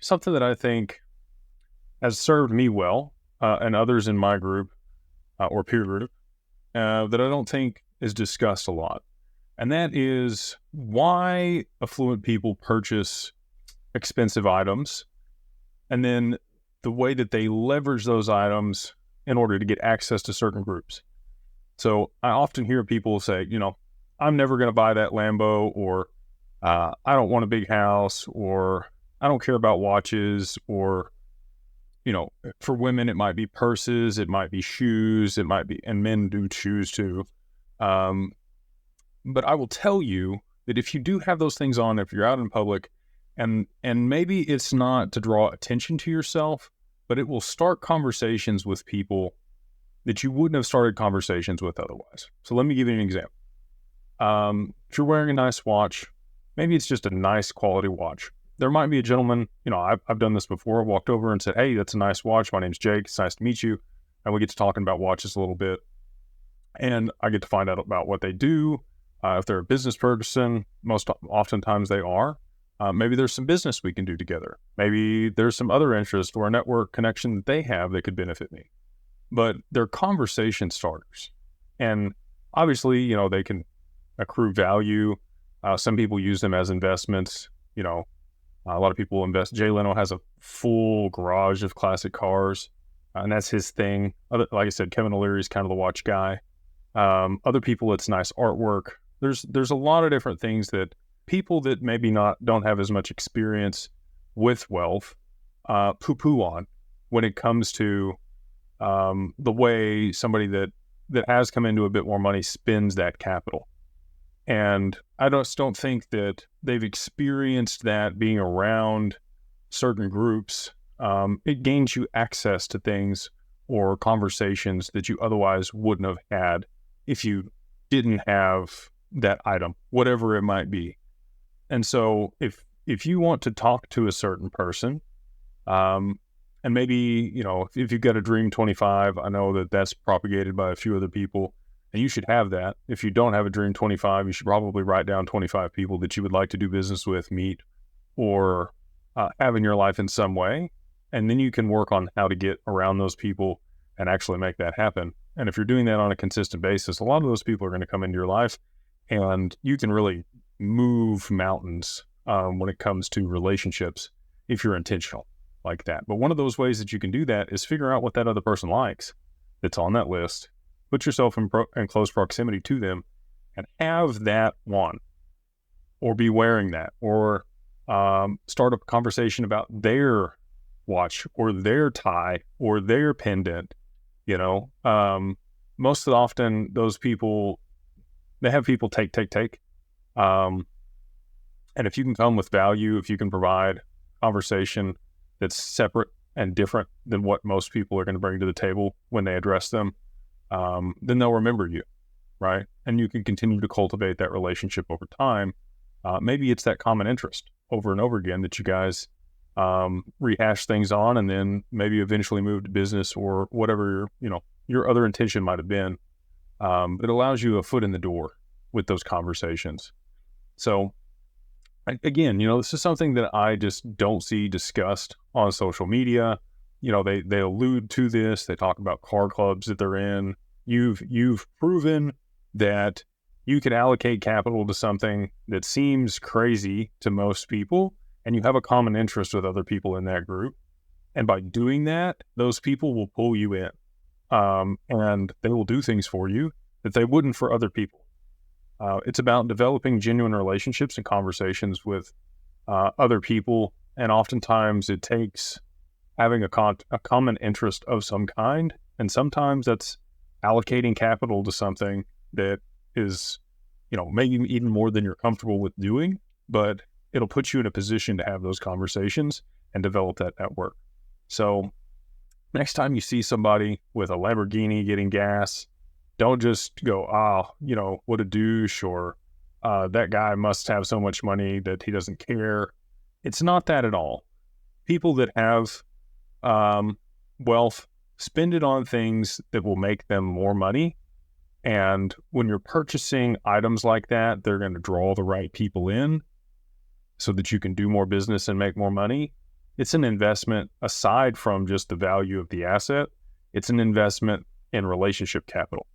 something that I think has served me well and others in my group or peer group that I don't think is discussed a lot. And that is why affluent people purchase expensive items and then the way that they leverage those items in order to get access to certain groups. So I often hear people say, I'm never going to buy that Lambo, or I don't want a big house, or I don't care about watches, or, for women, it might be purses, it might be shoes, it might be, and men do shoes too. But I will tell you that if you do have those things on, if you're out in public, and maybe it's not to draw attention to yourself, but it will start conversations with people that you wouldn't have started conversations with otherwise. So let me give you an example. If you're wearing a nice watch, maybe it's just a nice quality watch. There might be a gentleman, I've done this before, walked over and said, "Hey, that's a nice watch. My name's Jake. It's nice to meet you." And we get to talking about watches a little bit. And I get to find out about what they do. If they're a business person, most oftentimes they are. Maybe there's some business we can do together. Maybe there's some other interest or a network connection that they have that could benefit me. But they're conversation starters. And obviously, they can accrue value. Some people use them as investments. A lot of people invest. Jay Leno has a full garage of classic cars, and that's his thing. Like I said, Kevin O'Leary is kind of the watch guy. Other people, it's nice artwork. There's a lot of different things that people that maybe don't have as much experience with wealth poo-poo on when it comes to the way somebody that has come into a bit more money spends that capital. And I just don't think that they've experienced that being around certain groups. It gains you access to things or conversations that you otherwise wouldn't have had if you didn't have that item, whatever it might be. And so if you want to talk to a certain person, and maybe, if you've got a Dream 25, I know that that's propagated by a few other people, and you should have that. If you don't have a Dream 25, you should probably write down 25 people that you would like to do business with, meet, or have in your life in some way. And then you can work on how to get around those people and actually make that happen. And if you're doing that on a consistent basis, a lot of those people are going to come into your life, and you can really move mountains when it comes to relationships if you're intentional like that. But one of those ways that you can do that is figure out what that other person likes that's on that list. Put yourself in close proximity to them and have that on, or be wearing that, or start a conversation about their watch or their tie or their pendant. Most often those people, they have people take. And if you can come with value, if you can provide conversation that's separate and different than what most people are going to bring to the table when they address them, then they'll remember you, right? And you can continue to cultivate that relationship over time. Maybe it's that common interest over and over again that you guys rehash things on, and then maybe eventually move to business or whatever your other intention might have been. It allows you a foot in the door with those conversations. So again, this is something that I just don't see discussed on social media. They allude to this. They talk about car clubs that they're in. You've proven that you can allocate capital to something that seems crazy to most people, and you have a common interest with other people in that group. And by doing that, those people will pull you in, and they will do things for you that they wouldn't for other people. It's about developing genuine relationships and conversations with other people, and oftentimes it takes having a common interest of some kind, and sometimes that's allocating capital to something that is, maybe even more than you're comfortable with doing, but it'll put you in a position to have those conversations and develop that network. So next time you see somebody with a Lamborghini getting gas, don't just go, what a douche, or that guy must have so much money that he doesn't care. It's not that at all. People that have wealth spend it on things that will make them more money. And when you're purchasing items like that, they're going to draw the right people in so that you can do more business and make more money. It's an investment aside from just the value of the asset. It's an investment in relationship capital.